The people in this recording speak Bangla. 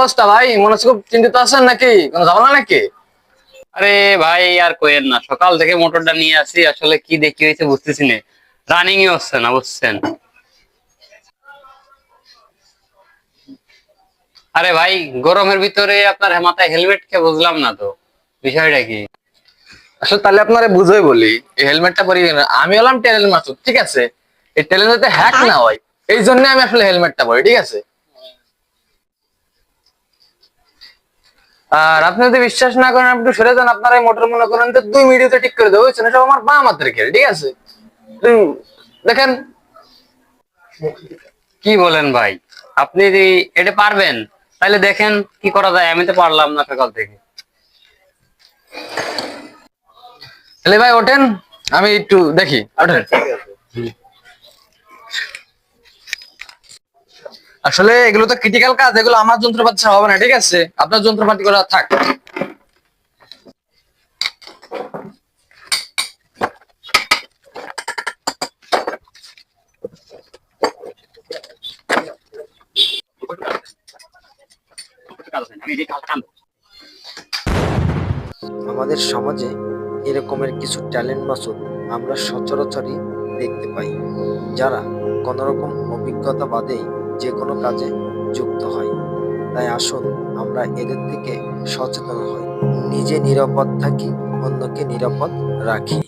অবস্থা ভাই? মনে হচ্ছে খুব চিন্তিত আছেন নাকি? কোনো ঝামেলা নাকি? আরে ভাই আর কোয়েন না, সকাল থেকে মোটরটা নিয়ে আসি, আসলে কি দেখি হয়েছে বুঝতেছি না, রানিংই হচ্ছে না বুঝছেন। আরে ভাই, গরমের ভিতরে আপনার মাথায় হেলমেট কে বুঝলাম না তো, বিষয়টা কি? আসলে তাহলে আপনারে বুঝোই বলি, এই হেলমেটটা পরি না। আমি হলাম টেনেল মাসুদ, ঠিক আছে? এই টেনেল যাতে হ্যাক না হয় এই জন্য আমি আসলে হেলমেটটা পরি, ঠিক আছে? আর আপনি যদি বিশ্বাস না করেন, আপনি একটু সরে যান। আপনার এই মোটর মনে করেন যে 2 মিনিটে ঠিক করে দেবো, বুঝছেন? সব আমার বাম হাতের খেল, ঠিক আছে? দেখেন। কি বলেন ভাই, আপনি যদি এটা পারবেন তাহলে দেখেন কি করা যায়, আমি তো পারলাম না সকাল থেকে। তাহলে ভাই ওঠেন, আমি একটু দেখি। আচ্ছা ওঠেন। ঠিক আছে। আসলে এগুলো তো ক্রিটিক্যাল কাজ, এগুলো আমার যন্ত্রপাতি ছাড়া হবে না, ঠিক আছে? আপনার যন্ত্রপাতি করা থাক। আমাদের সমাজে এরকমের কিছু ট্যালেন্ট মাসুদ আমরা সচরাচরই দেখতে পাই, যারা কোনোরকম অভিজ্ঞতা বাদেই যে কোনো কাজে যুক্ত হয়। তাই আসুন আমরা এদের থেকে সচেতন হই, নিজে নিরাপদ থাকি, অন্যকে নিরাপদ রাখি।